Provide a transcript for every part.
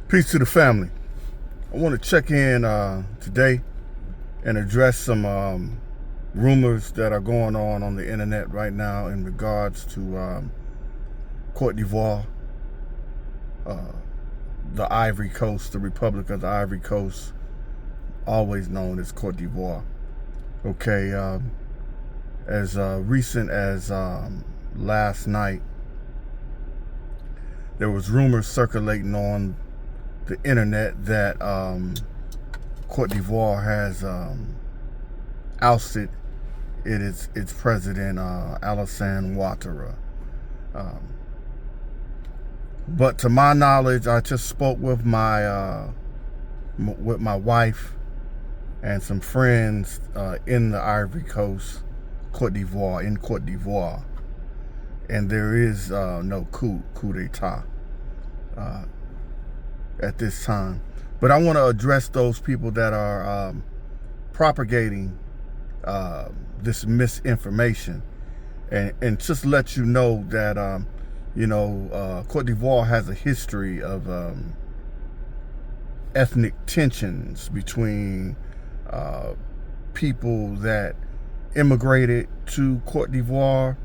Peace to the family. I want to check in today and address some rumors that are going on the internet right now in regards to Cote D'Ivoire, the Ivory Coast, the Republic of the Ivory Coast, always known as Cote D'Ivoire. Okay, as recent as last night, there was rumors circulating on the internet that Cote D'Ivoire has ousted its president, Alassane Ouattara. But to my knowledge, I just spoke with my wife and some friends in the Ivory Coast, Cote d'Ivoire, and there is no coup d'etat at this time. But I want to address those people that are propagating this misinformation, and just let you know that Cote d'Ivoire has a history of ethnic tensions between people that immigrated to Cote d'Ivoire.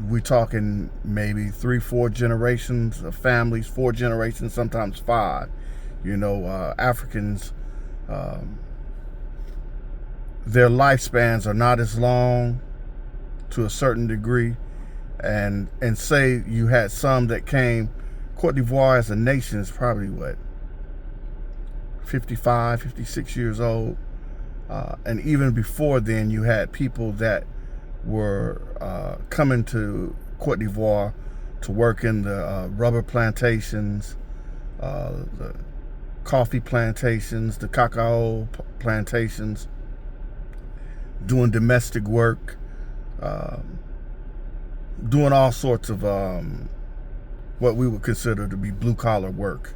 We're talking maybe 3-4 generations of families, 4 generations, sometimes 5. Africans, their lifespans are not as long to a certain degree. And say you had some that came, Cote d'Ivoire as a nation is probably 55, 56 years old. And even before then, you had people that were coming to Cote d'Ivoire to work in the rubber plantations, the coffee plantations, the cacao plantations, doing domestic work, doing all sorts of what we would consider to be blue-collar work,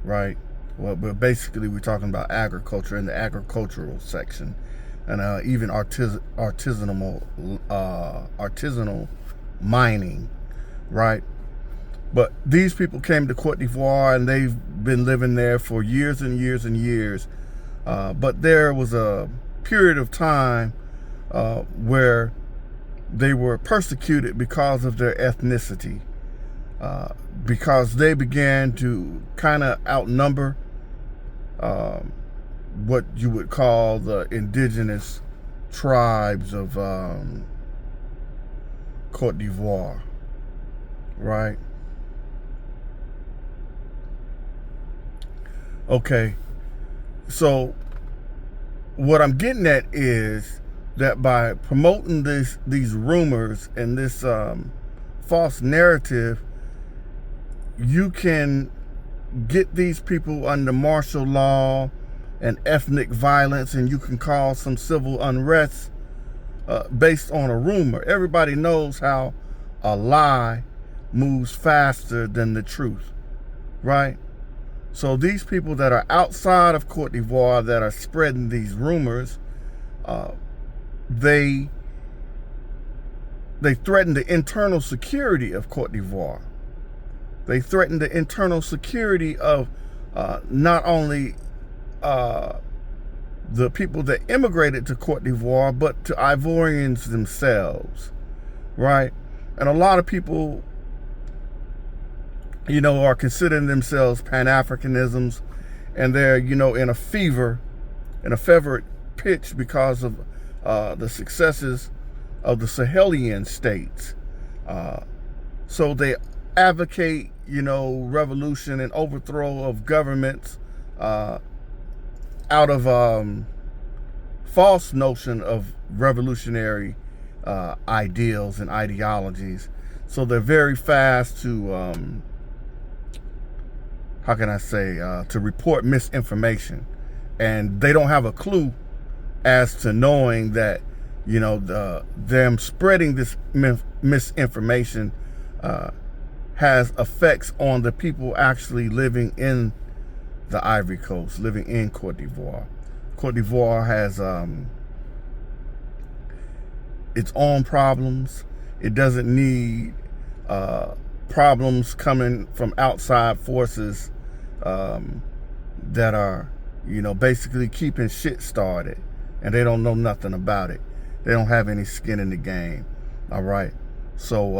right? Well, but basically we're talking about agriculture in the agricultural section, and even artisanal mining, right? But these people came to Cote d'Ivoire and they've been living there for years and years and years. But there was a period of time where they were persecuted because of their ethnicity, because they began to kind of outnumber what you would call the indigenous tribes of Cote d'Ivoire, right? Okay, so what I'm getting at is that by promoting these rumors and this false narrative, you can get these people under martial law and ethnic violence, and you can cause some civil unrest based on a rumor. Everybody knows how a lie moves faster than the truth, right? So these people that are outside of Cote d'Ivoire that are spreading these rumors, they threaten the internal security of Cote d'Ivoire. They threaten the internal security of not only the people that immigrated to Cote d'Ivoire, but to Ivorians themselves, right? And a lot of people, are considering themselves Pan-Africanisms, and they're, in a fever pitch because of the successes of the Sahelian states. So they advocate, revolution and overthrow of governments out of false notion of revolutionary ideals and ideologies. So they're very fast to, to report misinformation. And they don't have a clue as to knowing that, them spreading this misinformation has effects on the people actually living in the Ivory Coast, living in Cote d'Ivoire. Cote d'Ivoire has its own problems. It doesn't need problems coming from outside forces that are, basically keeping shit started, and they don't know nothing about it. They don't have any skin in the game. All right. So,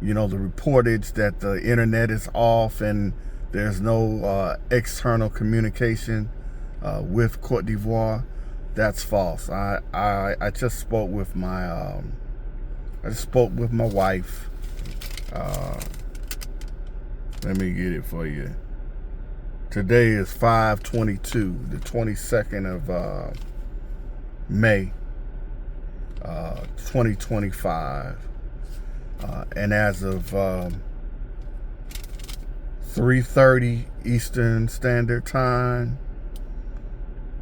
the reportage that the internet is off and there's no external communication with Cote d'Ivoire, that's false. I just spoke with my wife. Let me get it for you. Today is 5/22, the 22nd of May, 2025. And as of 3:30 Eastern Standard Time,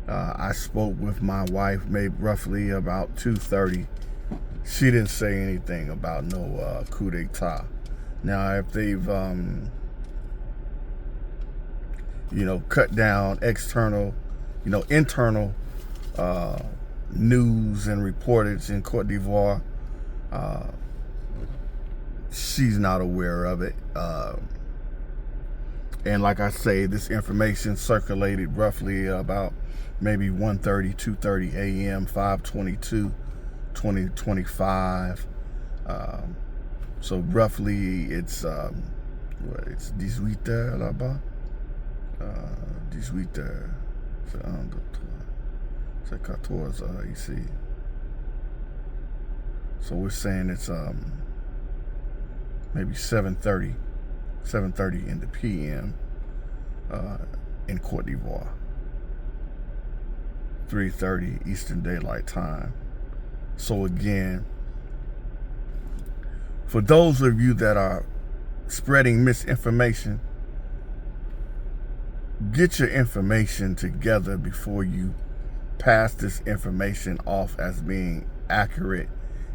I spoke with my wife maybe roughly about 2:30. She didn't say anything about no coup d'etat. Now, if they've cut down external, internal news and reportage in Cote d'Ivoire, she's not aware of it. And like I say, this information circulated roughly about maybe 1:30, 2:30 a.m., 5/22/2025. So roughly it's 18 heures là-bas. 18 heures. C'est 1, 2, 3. C'est 14 heures ici. So we're saying it's maybe 7:30 in the PM in Cote d'Ivoire. 3:30 Eastern Daylight Time. So again, for those of you that are spreading misinformation, get your information together before you pass this information off as being accurate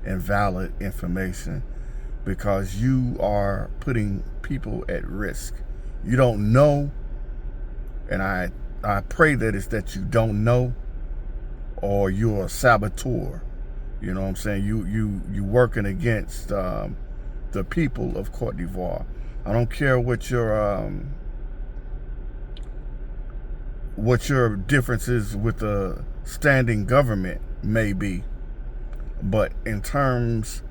and valid information, because you are putting people at risk. You don't know, and I pray that it's that you don't know, or you're a saboteur. You know what I'm saying? You working against the people of Cote d'Ivoire. I don't care what your differences with the standing government may be, but in terms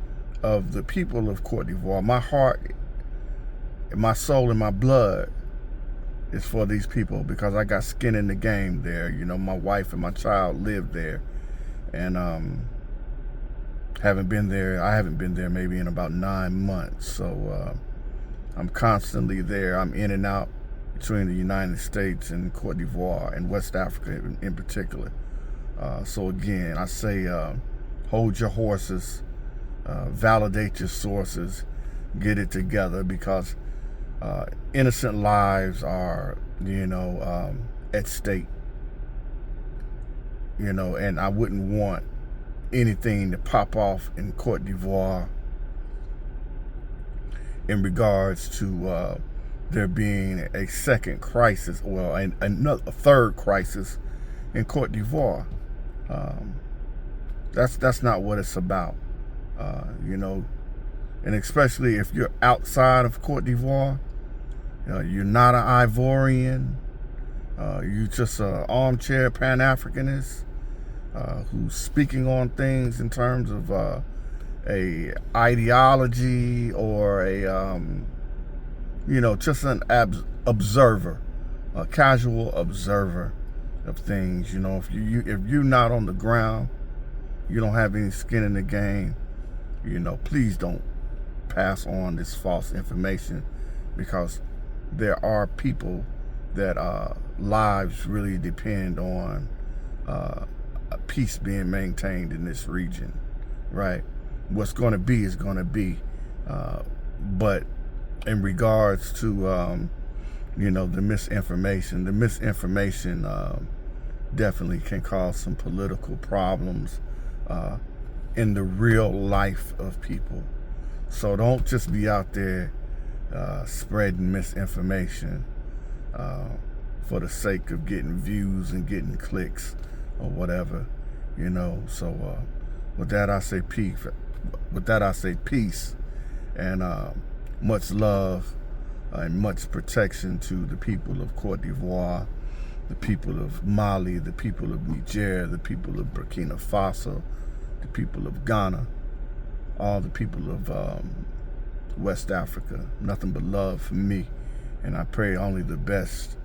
of the people of Cote d'Ivoire, my heart, my soul, and my blood is for these people, because I got skin in the game there. My wife and my child live there, and I haven't been there maybe in about 9 months. So I'm constantly there. I'm in and out between the United States and Cote d'Ivoire and West Africa in particular. So again, I say hold your horses, validate your sources, get it together, because innocent lives are, at stake. And I wouldn't want anything to pop off in Cote d'Ivoire in regards to there being a second crisis, well, a third crisis in Cote d'Ivoire. That's not what it's about, and especially if you're outside of Cote d'Ivoire, you're not an Ivorian, you're just an armchair Pan-Africanist who's speaking on things in terms of a ideology, or just an observer, a casual observer of things. If you're not on the ground, you don't have any skin in the game, please don't pass on this false information, because there are people that lives really depend on a peace being maintained in this region, right? What's going to be is going to be, but in regards to the misinformation definitely can cause some political problems in the real life of people. So don't just be out there spreading misinformation for the sake of getting views and getting clicks or whatever, So with that I say peace. And much love and much protection to the people of Cote D'Ivoire, the people of Mali, the people of Niger, the people of Burkina Faso, the people of Ghana, all the people of West Africa. Nothing but love for me, and I pray only the best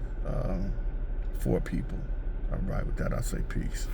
for people. All right, with that, I say peace.